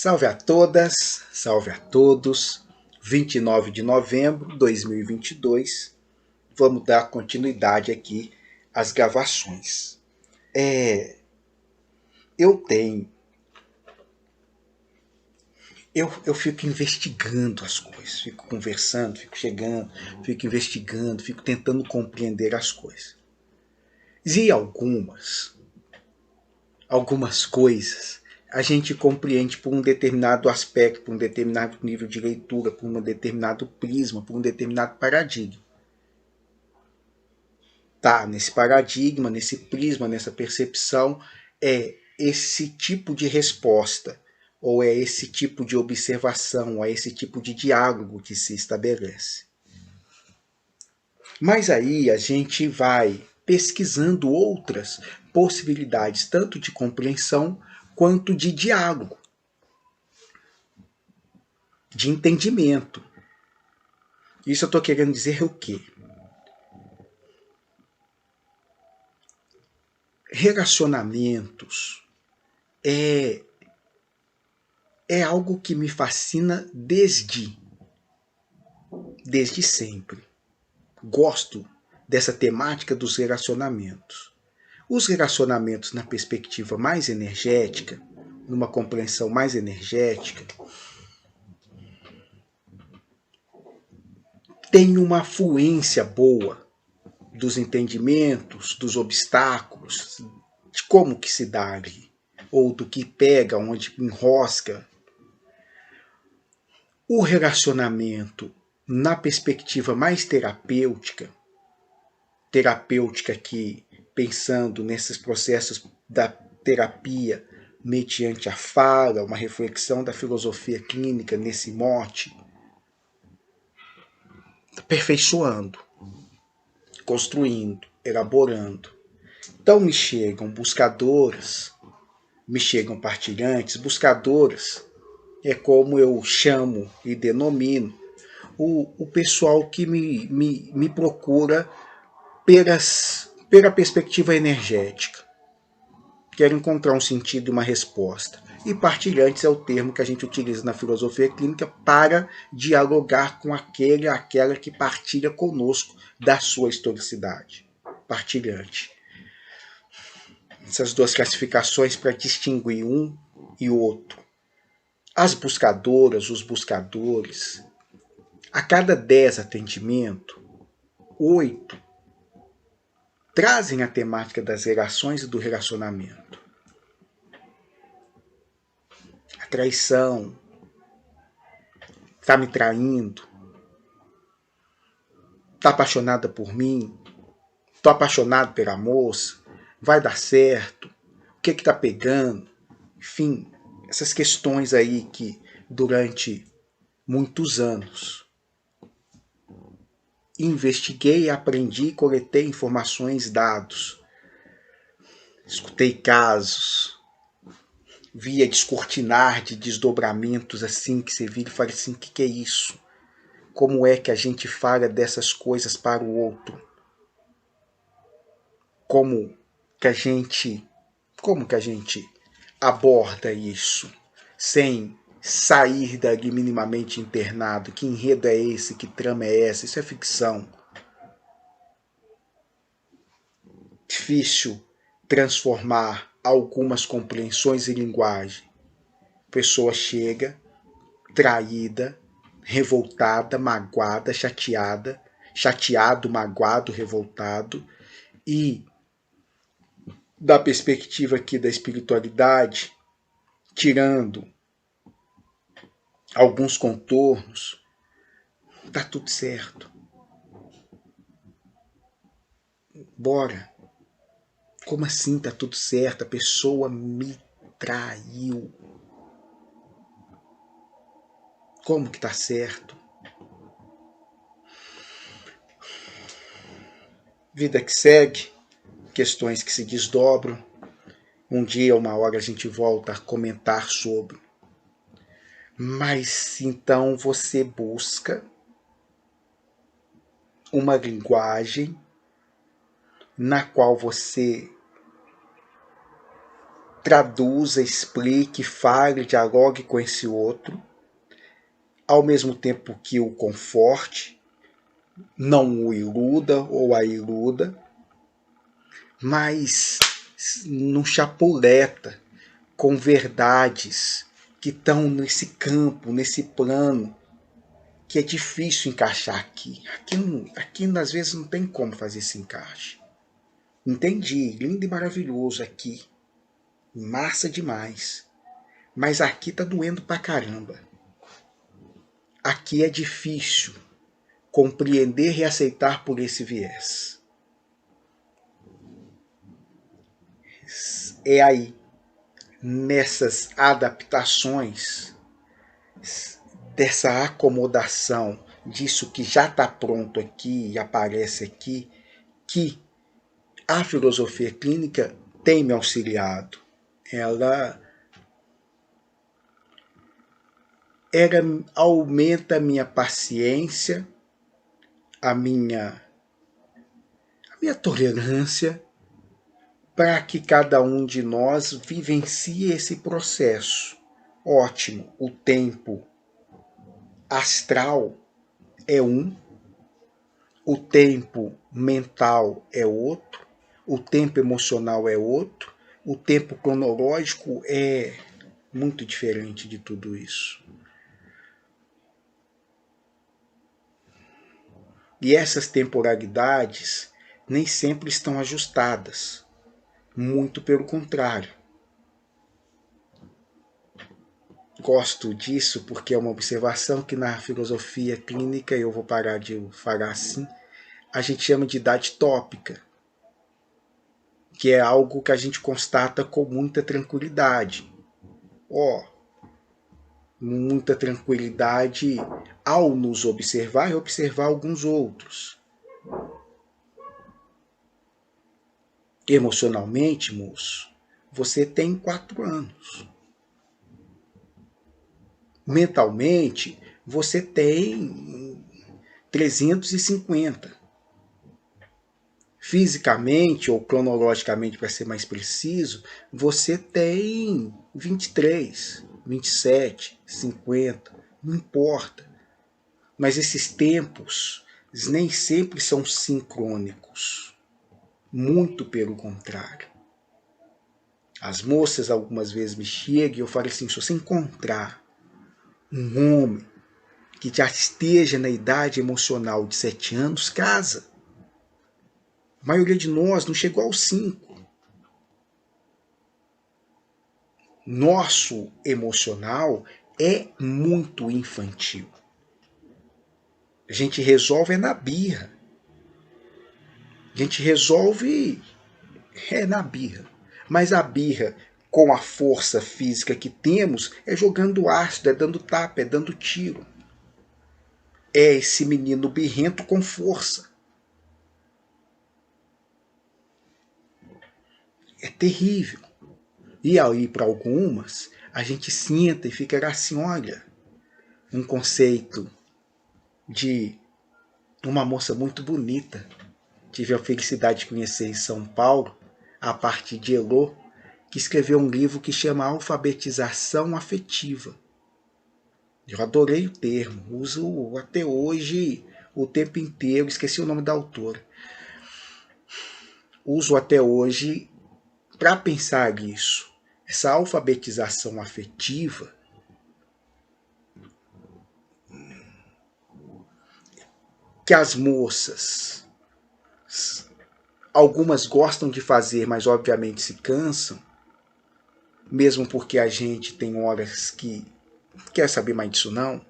Salve a todas, salve a todos. 29 de novembro de 2022. Vamos dar continuidade aqui às gravações. Eu tenho. Eu fico investigando as coisas, fico conversando, fico chegando, fico investigando, fico tentando compreender as coisas. E algumas coisas a gente compreende por um determinado aspecto, por um determinado nível de leitura, por um determinado prisma, por um determinado paradigma. Tá, nesse paradigma, nesse prisma, nessa percepção, é esse tipo de resposta, ou é esse tipo de observação, ou é esse tipo de diálogo que se estabelece. Mas aí a gente vai pesquisando outras possibilidades, tanto de compreensão quanto de diálogo, de entendimento. Isso eu estou querendo dizer o quê? Relacionamentos é algo que me fascina desde sempre. Gosto dessa temática dos relacionamentos. Os relacionamentos na perspectiva mais energética, numa compreensão mais energética, tem uma fluência boa dos entendimentos, dos obstáculos, de como que se dá ali, ou do que pega, onde enrosca. O relacionamento na perspectiva mais terapêutica que, pensando nesses processos da terapia mediante a fala, uma reflexão da filosofia clínica nesse mote, aperfeiçoando, construindo, elaborando. Então me chegam buscadoras, me chegam partilhantes, buscadoras é como eu chamo e denomino o pessoal que me procura pela perspectiva energética. Quero encontrar um sentido e uma resposta. E partilhantes é o termo que a gente utiliza na filosofia clínica para dialogar com aquela que partilha conosco da sua historicidade. Partilhante. Essas duas classificações para distinguir um e o outro. As buscadoras, os buscadores, a cada 10 atendimentos, 8 trazem a temática das relações e do relacionamento. A traição, tá me traindo, tá apaixonada por mim, tô apaixonado pela moça, vai dar certo, o que tá pegando, enfim, essas questões aí que durante muitos anos investiguei, aprendi, coletei informações, dados, escutei casos, via descortinar de desdobramentos assim que você vira e fala assim, o que é isso? Como é que a gente fala dessas coisas para o outro? Como que a gente aborda isso sem sair dali minimamente internado? Que enredo é esse? Que trama é essa? Isso é ficção. Difícil transformar algumas compreensões em linguagem. A pessoa chega traída, revoltada, magoada, chateado, magoado, revoltado, e da perspectiva aqui da espiritualidade, tirando alguns contornos, tá tudo certo. Bora. Como assim tá tudo certo? A pessoa me traiu. Como que tá certo? Vida que segue, questões que se desdobram. Um dia, uma hora a gente volta a comentar sobre. Mas então você busca uma linguagem na qual você traduza, explique, fale, dialogue com esse outro, ao mesmo tempo que o conforte, não o iluda ou a iluda, mas não chapuleta com verdades que estão nesse campo, nesse plano, que é difícil encaixar aqui. Aqui às vezes não tem como fazer esse encaixe. Entendi, lindo e maravilhoso aqui. Massa demais. Mas aqui tá doendo pra caramba. Aqui é difícil compreender e aceitar por esse viés. É aí, nessas adaptações, dessa acomodação disso que já está pronto aqui e aparece aqui, que a filosofia clínica tem me auxiliado. Ela aumenta a minha paciência, a minha tolerância, para que cada um de nós vivencie esse processo. Ótimo, o tempo astral é um, o tempo mental é outro, o tempo emocional é outro, o tempo cronológico é muito diferente de tudo isso. E essas temporalidades nem sempre estão ajustadas. Muito pelo contrário. Gosto disso porque é uma observação que na filosofia clínica, eu vou parar de falar assim, a gente chama de idade tópica, que é algo que a gente constata com muita tranquilidade. Muita tranquilidade ao nos observar e observar alguns outros. Emocionalmente, moço, você tem 4 anos. Mentalmente, você tem 350. Fisicamente, ou cronologicamente, para ser mais preciso, você tem 23, 27, 50, não importa. Mas esses tempos nem sempre são sincrônicos. Muito pelo contrário. As moças algumas vezes me chegam e eu falo assim, se você encontrar um homem que já esteja na idade emocional de 7 anos, casa. A maioria de nós não chegou aos 5. Nosso emocional é muito infantil. A gente resolve na birra. A gente resolve na birra. Mas a birra, com a força física que temos, é jogando ácido, é dando tapa, é dando tiro. É esse menino birrento com força. É terrível. E aí, para algumas, a gente senta e fica assim, olha, um conceito de uma moça muito bonita. Tive a felicidade de conhecer em São Paulo, a partir de Elô, que escreveu um livro que chama Alfabetização Afetiva. Eu adorei o termo, uso até hoje o tempo inteiro, esqueci o nome da autora. Uso até hoje para pensar nisso. Essa alfabetização afetiva que as moças, algumas gostam de fazer, mas obviamente se cansam, mesmo porque a gente tem horas que quer saber mais disso não,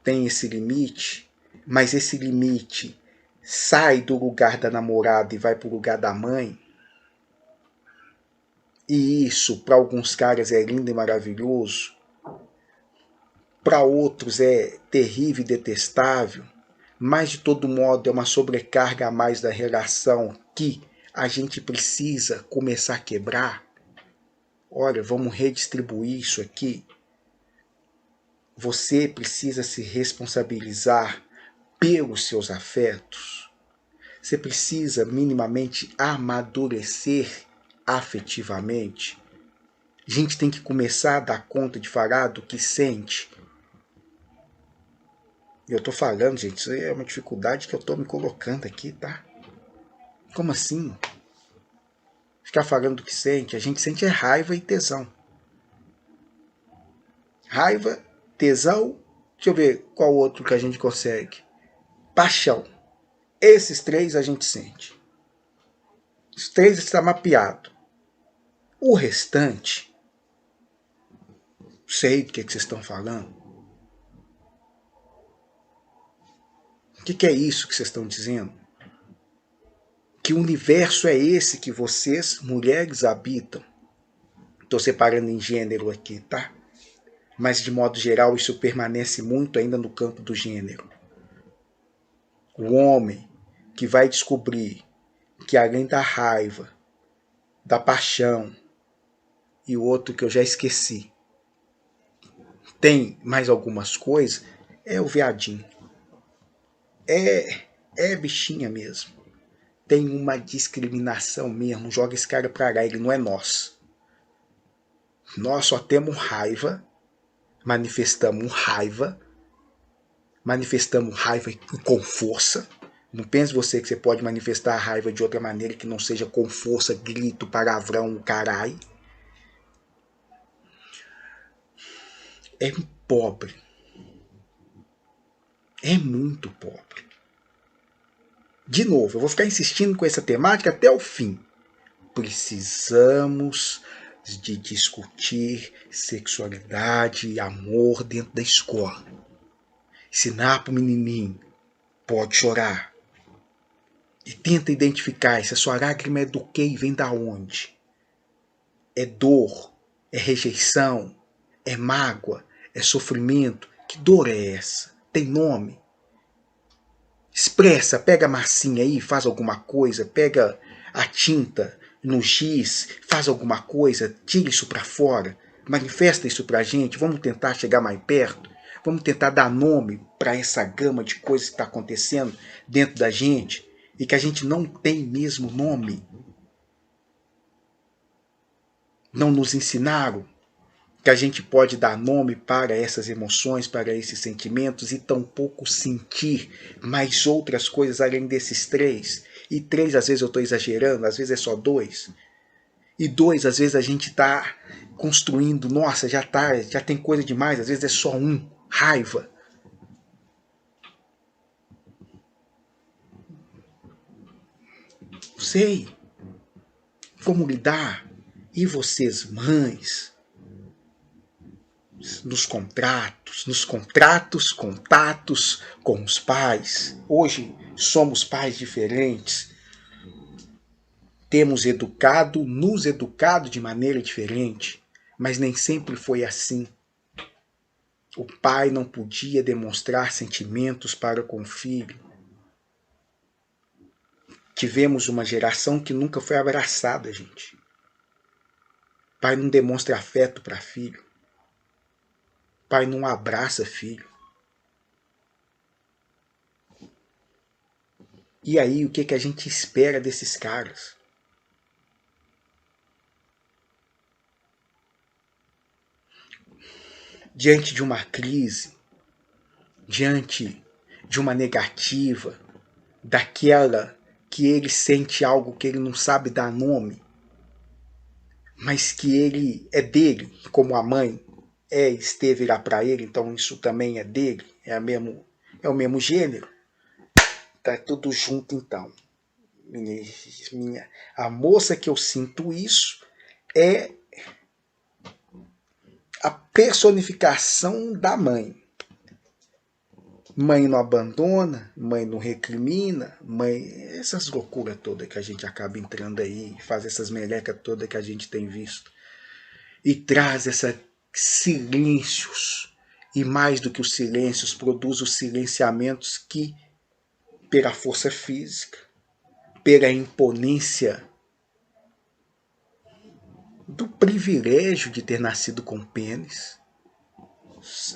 tem esse limite, mas esse limite sai do lugar da namorada e vai para o lugar da mãe, e isso para alguns caras é lindo e maravilhoso, para outros é terrível e detestável, mas de todo modo é uma sobrecarga a mais da relação que a gente precisa começar a quebrar. Olha, vamos redistribuir isso aqui. Você precisa se responsabilizar pelos seus afetos. Você precisa minimamente amadurecer afetivamente, a gente tem que começar a dar conta de falar do que sente. Eu tô falando, gente, isso é uma dificuldade que eu tô me colocando aqui, tá? Como assim? Ficar falando do que sente, a gente sente raiva e tesão. Raiva, tesão, deixa eu ver qual outro que a gente consegue. Paixão. Esses três a gente sente. Os três está mapeado. O restante, sei do que vocês estão falando. O que é isso que vocês estão dizendo? Que universo é esse que vocês, mulheres, habitam? Estou separando em gênero aqui, tá? Mas de modo geral isso permanece muito ainda no campo do gênero. O homem que vai descobrir que além da raiva, da paixão e o outro que eu já esqueci, tem mais algumas coisas, é o viadinho. É bichinha mesmo. Tem uma discriminação mesmo. Joga esse cara pra lá, ele não é nós. Nós só temos raiva, manifestamos raiva com força. Não pense você que você pode manifestar a raiva de outra maneira que não seja com força, grito, palavrão, carai. É pobre. É muito pobre. De novo, eu vou ficar insistindo com essa temática até o fim. Precisamos de discutir sexualidade e amor dentro da escola. Ensinar para o menininho, pode chorar. E tenta identificar se a sua lágrima é do que e vem da onde. É dor, é rejeição, é mágoa, é sofrimento. Que dor é essa? Tem nome? Expressa, pega a massinha aí, faz alguma coisa, pega a tinta no giz, faz alguma coisa, tira isso para fora, manifesta isso pra gente, vamos tentar chegar mais perto, vamos tentar dar nome para essa gama de coisas que está acontecendo dentro da gente e que a gente não tem mesmo nome. Não nos ensinaram que a gente pode dar nome para essas emoções, para esses sentimentos e tampouco sentir mais outras coisas além desses três. E três, às vezes eu estou exagerando, às vezes é só dois. E dois, às vezes a gente está construindo, nossa, já tem coisa demais, às vezes é só um, raiva. Sei como lidar. E vocês, mães, contatos com os pais. Hoje somos pais diferentes. Temos nos educado de maneira diferente, mas nem sempre foi assim. O pai não podia demonstrar sentimentos para com o filho. Tivemos uma geração que nunca foi abraçada, gente. Pai não demonstra afeto para filho. Pai não abraça filho. E aí, o que a gente espera desses caras? Diante de uma crise, diante de uma negativa, daquela que ele sente algo que ele não sabe dar nome, mas que ele é dele, como a mãe esteve lá para ele, então isso também é dele, é o mesmo gênero. Tá tudo junto então. A moça que eu sinto isso é a personificação da mãe. Mãe não abandona, mãe não recrimina, mãe... Essas loucuras todas que a gente acaba entrando aí, faz essas melecas todas que a gente tem visto. E traz esses silêncios. E mais do que os silêncios, produz os silenciamentos que, pela força física, pela imponência do privilégio de ter nascido com pênis,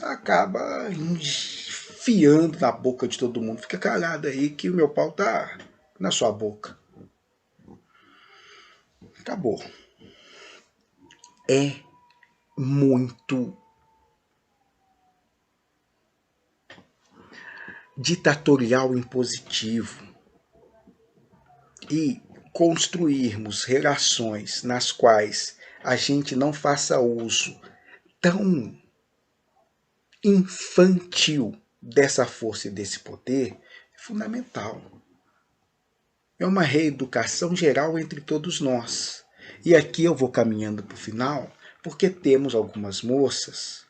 acaba enfiando na boca de todo mundo. Fica calado aí que o meu pau tá na sua boca. Acabou. é muito ditatorial e impositivo, e construirmos relações nas quais a gente não faça uso tão infantil dessa força e desse poder é fundamental. É uma reeducação geral entre todos nós. E aqui eu vou caminhando para o final, porque temos algumas moças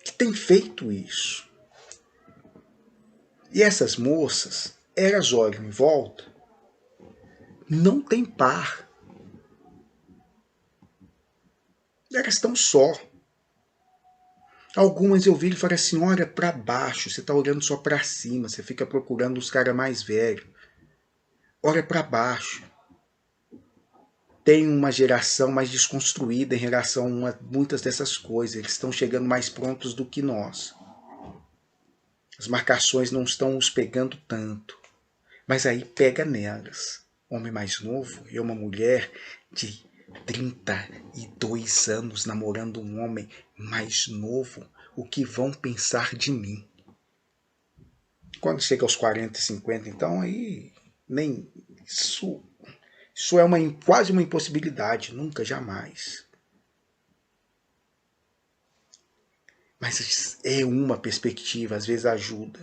que têm feito isso. E essas moças, elas olham em volta, não tem par. Elas estão só. Algumas eu vi e falei assim, olha para baixo, você está olhando só para cima, você fica procurando os caras mais velhos. Olha para baixo. Tem uma geração mais desconstruída em relação a muitas dessas coisas. Eles estão chegando mais prontos do que nós. As marcações não estão os pegando tanto. Mas aí pega nelas. Homem mais novo e uma mulher de 32 anos namorando um homem mais novo. O que vão pensar de mim? Quando chega aos 40 e 50, então aí nem isso é quase uma impossibilidade, nunca, jamais. Mas é uma perspectiva, às vezes ajuda.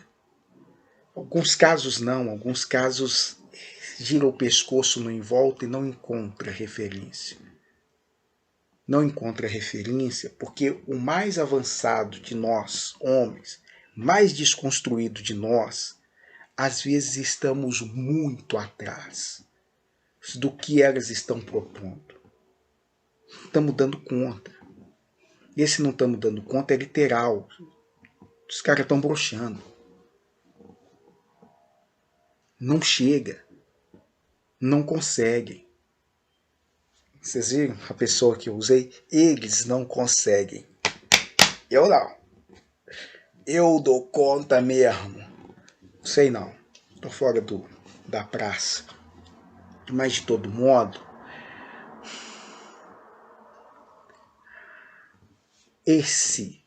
Alguns casos não, alguns casos gira o pescoço no envolta e não encontra referência. Não encontra referência porque o mais avançado de nós, homens, mais desconstruído de nós, às vezes estamos muito atrás do que elas estão propondo. Estamos dando conta. E esse não estamos dando conta é literal. Os caras estão broxando. Não chega. Não conseguem. Vocês viram a pessoa que eu usei? Eles não conseguem. Eu não. Eu dou conta mesmo. Sei não. Tô fora da praça. Mas de todo modo, esse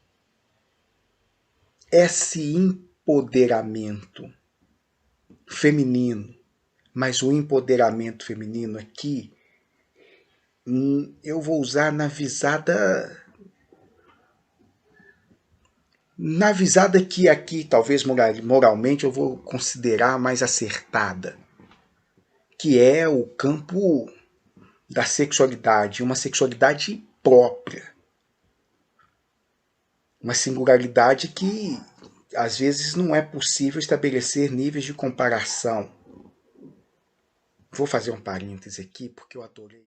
empoderamento feminino, mas o empoderamento feminino aqui, eu vou usar na visada que aqui, talvez moralmente, eu vou considerar mais acertada, que é o campo da sexualidade, uma sexualidade própria. Uma singularidade que às vezes não é possível estabelecer níveis de comparação. Vou fazer um parêntese aqui porque eu adorei.